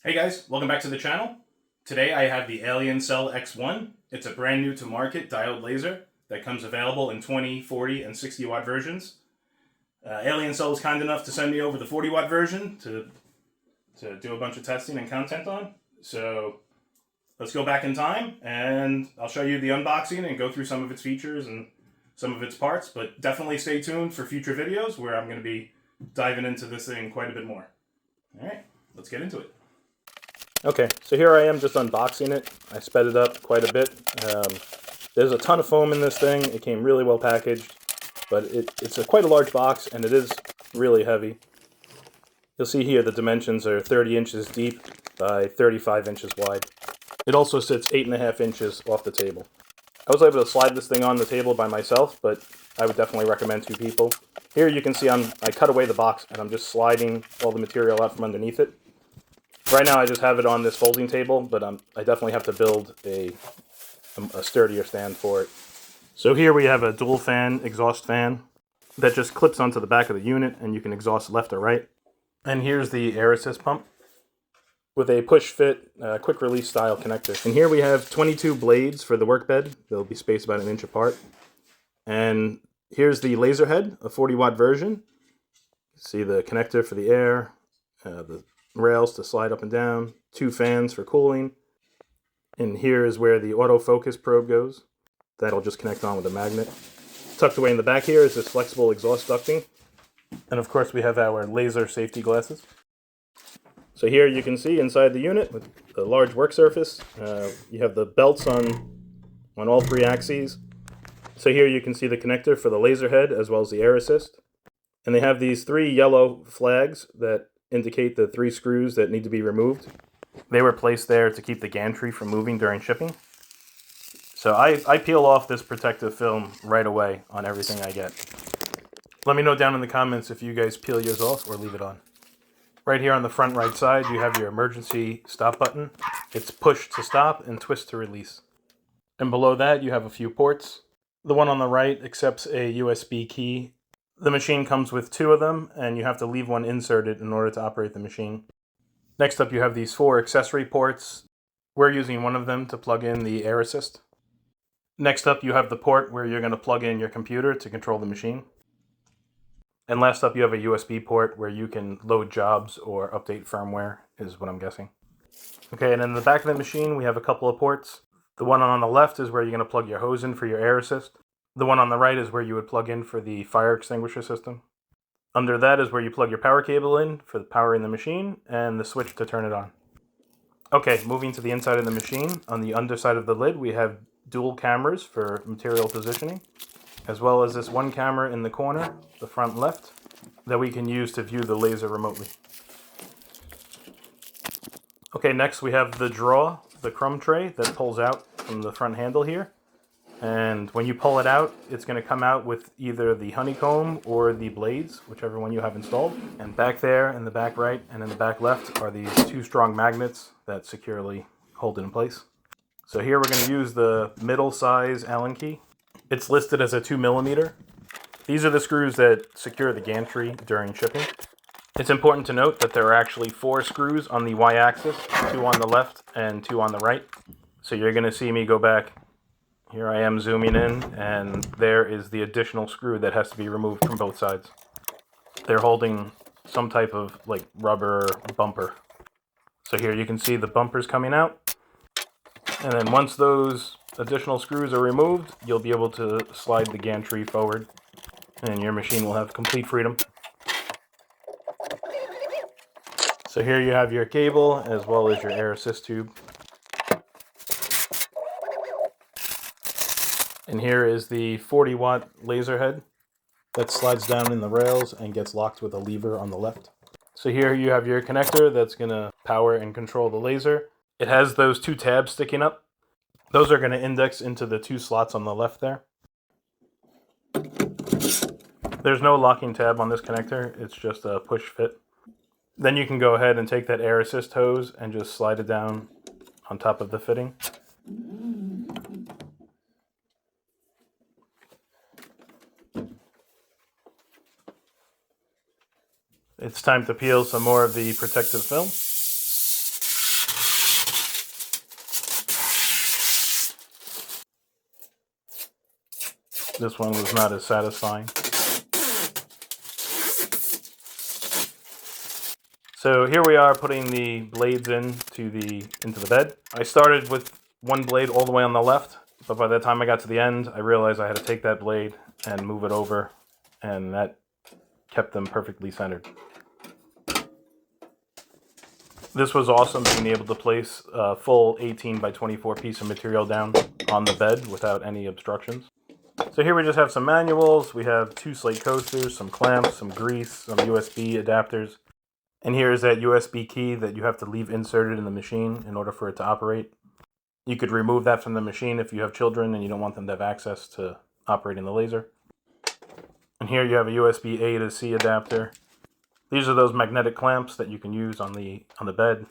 Hey guys, welcome back to the channel. Today I have the Aliencell X1. It's a brand new to market diode laser that comes available in 20, 40, and 60 watt versions. Aliencell was kind enough to send me over the 40 watt version to do a bunch of testing and content on. So let's go back in time and I'll show you the unboxing and go through some of its features and some of its parts, but definitely stay tuned for future videos where I'm going to be diving into this thing quite a bit more. Alright, let's get into it. Okay, so here I am just unboxing it. I sped it up quite a bit. There's a ton of foam in this thing. It came really well packaged, but it's quite a large box and it is really heavy. You'll see here the dimensions are 30 inches deep by 35 inches wide. It also sits 8.5 inches off the table. I was able to slide this thing on the table by myself, but I would definitely recommend two people. Here you can see I cut away the box and I'm just sliding all the material out from underneath it. Right now I just have it on this folding table, but I definitely have to build a sturdier stand for it. So here we have a dual fan exhaust fan that just clips onto the back of the unit and you can exhaust left or right. And here's the air assist pump with a push fit quick release style connector. And here we have 22 blades for the work bed. They'll be spaced about 1 inch apart. And here's the laser head, a 40 watt version. See the connector for the air, the rails to slide up and down, 2 fans for cooling, and here is where the autofocus probe goes. That'll just connect on with a magnet. Tucked away in the back here is this flexible exhaust ducting, and of course we have our laser safety glasses. So here you can see inside the unit with the large work surface, you have the belts on all 3 axes. So here you can see the connector for the laser head as well as the air assist, and they have these 3 yellow flags that indicate the 3 screws that need to be removed. They were placed there to keep the gantry from moving during shipping. So I peel off this protective film right away on everything I get. Let me know down in the comments if you guys peel yours off or leave it on. Right here on the front right side you have your emergency stop button. It's push to stop and twist to release. And below that you have a few ports. The one on the right accepts a USB key. The machine comes with 2 of them, and you have to leave one inserted in order to operate the machine. Next up you have these 4 accessory ports. We're using one of them to plug in the air assist. Next up you have the port where you're going to plug in your computer to control the machine. And last up you have a USB port where you can load jobs or update firmware, is what I'm guessing. Okay, and in the back of the machine we have a couple of ports. The one on the left is where you're going to plug your hose in for your air assist. The one on the right is where you would plug in for the fire extinguisher system. Under that is where you plug your power cable in for powering the machine and the switch to turn it on. Okay, moving to the inside of the machine. On the underside of the lid we have dual cameras for material positioning, as well as this 1 camera in the corner, the front left, that we can use to view the laser remotely. Okay, next we have the draw, the crumb tray that pulls out from the front handle here. And when you pull it out, it's going to come out with either the honeycomb or the blades, whichever one you have installed. And back there, in the back right and in the back left, are these 2 strong magnets that securely hold it in place. So here we're going to use the middle size Allen key. It's listed as a 2mm. These are the screws that secure the gantry during shipping. It's important to note that there are actually 4 screws on the y-axis, 2 on the left and 2 on the right. So you're going to see me go back. Here I am zooming in, and there is the additional screw that has to be removed from both sides. They're holding some type of like rubber bumper. So here you can see the bumpers coming out. And then once those additional screws are removed, you'll be able to slide the gantry forward and your machine will have complete freedom. So here you have your cable as well as your air assist tube. And here is the 40 watt laser head that slides down in the rails and gets locked with a lever on the left. So here you have your connector that's going to power and control the laser. It has those 2 tabs sticking up. Those are going to index into the 2 slots on the left there. There's no locking tab on this connector, it's just a push fit. Then you can go ahead and take that air assist hose and just slide it down on top of the fitting. It's time to peel some more of the protective film. This one was not as satisfying. So here we are putting the blades into the bed. I started with one blade all the way on the left, but by the time I got to the end, I realized I had to take that blade and move it over, and that kept them perfectly centered. This was awesome, being able to place a full 18 by 24 piece of material down on the bed without any obstructions. So here we just have some manuals. We have 2 slate coasters, some clamps, some grease, some USB adapters. And here is that USB key that you have to leave inserted in the machine in order for it to operate. You could remove that from the machine if you have children and you don't want them to have access to operating the laser. And here you have a USB A to C adapter. These are those magnetic clamps that you can use on the bed.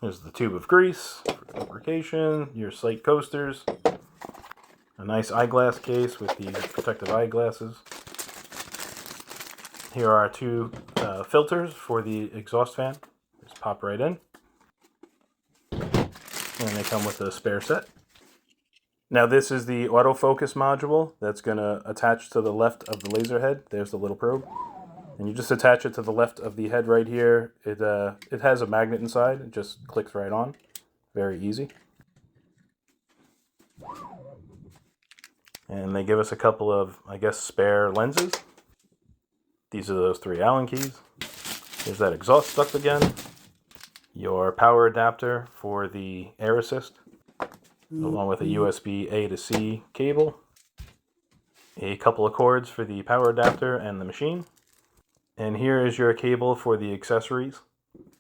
There's the tube of grease for lubrication, your slate coasters, a nice eyeglass case with the protective eyeglasses. Here are 2 filters for the exhaust fan. Just pop right in. And they come with a spare set. Now this is the autofocus module that's going to attach to the left of the laser head. There's the little probe. And you just attach it to the left of the head right here. It has a magnet inside. It just clicks right on. Very easy. And they give us a couple of, I guess, spare lenses. These are those 3 Allen keys. There's that exhaust duct again. Your power adapter for the air assist, along with a USB A to C cable. A couple of cords for the power adapter and the machine. And here is your cable for the accessories.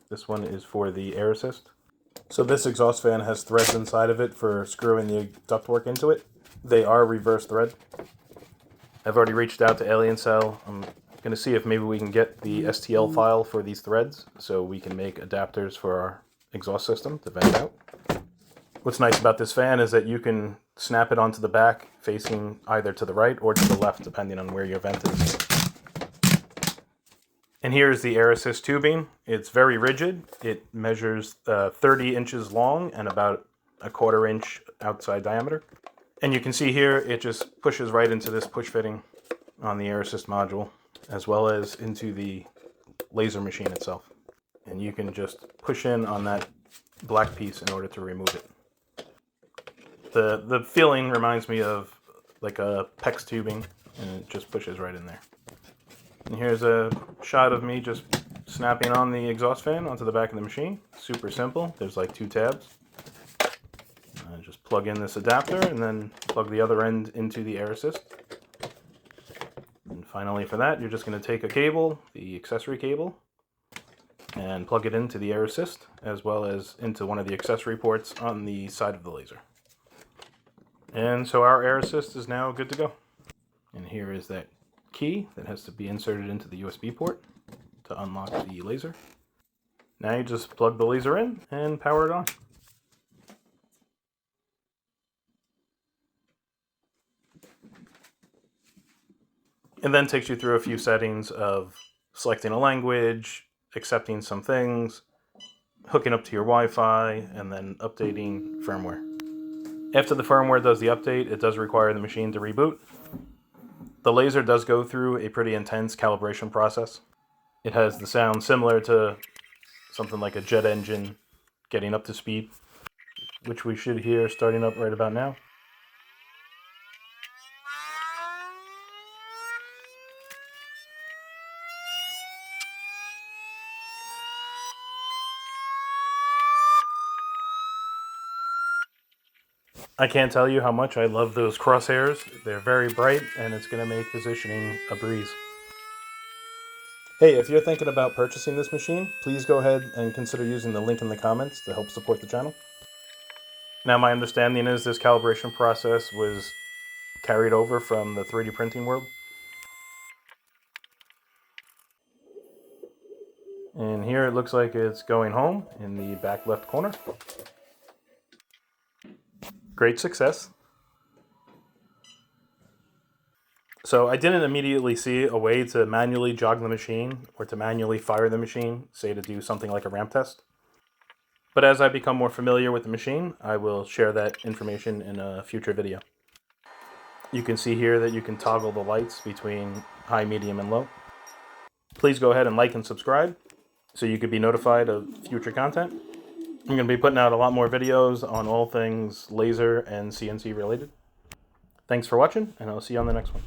This one is for the air assist. So this exhaust fan has threads inside of it for screwing the ductwork into it. They are reverse thread. I've already reached out to Aliencell. I'm going to see if maybe we can get the STL file for these threads so we can make adapters for our exhaust system to vent out. What's nice about this fan is that you can snap it onto the back facing either to the right or to the left depending on where your vent is. And here's the air assist tubing. It's very rigid. It measures 30 inches long and about a 1/4 inch outside diameter. And you can see here it just pushes right into this push fitting on the air assist module, as well as into the laser machine itself. And you can just push in on that black piece in order to remove it. The feeling reminds me of like a PEX tubing, and it just pushes right in there. And here's a shot of me just snapping on the exhaust fan onto the back of the machine. Super simple. There's like 2 tabs. Just plug in this adapter and then plug the other end into the air assist. And finally for that, you're just going to take a cable, the accessory cable, and plug it into the air assist, as well as into one of the accessory ports on the side of the laser. And so our air assist is now good to go. And here is that key that has to be inserted into the USB port to unlock the laser. Now you just plug the laser in and power it on. It then takes you through a few settings of selecting a language, accepting some things, hooking up to your Wi-Fi, and then updating firmware. After the firmware does the update, it does require the machine to reboot. The laser does go through a pretty intense calibration process. It has the sound similar to something like a jet engine getting up to speed, which we should hear starting up right about now. I can't tell you how much I love those crosshairs. They're very bright, and it's going to make positioning a breeze. Hey, if you're thinking about purchasing this machine, please go ahead and consider using the link in the comments to help support the channel. Now, my understanding is this calibration process was carried over from the 3D printing world. And here it looks like it's going home in the back left corner. Great success. So I didn't immediately see a way to manually jog the machine or to manually fire the machine, say to do something like a ramp test. But as I become more familiar with the machine, I will share that information in a future video. You can see here that you can toggle the lights between high, medium, and low. Please go ahead and like and subscribe so you could be notified of future content. I'm going to be putting out a lot more videos on all things laser and CNC related. Thanks for watching, and I'll see you on the next one.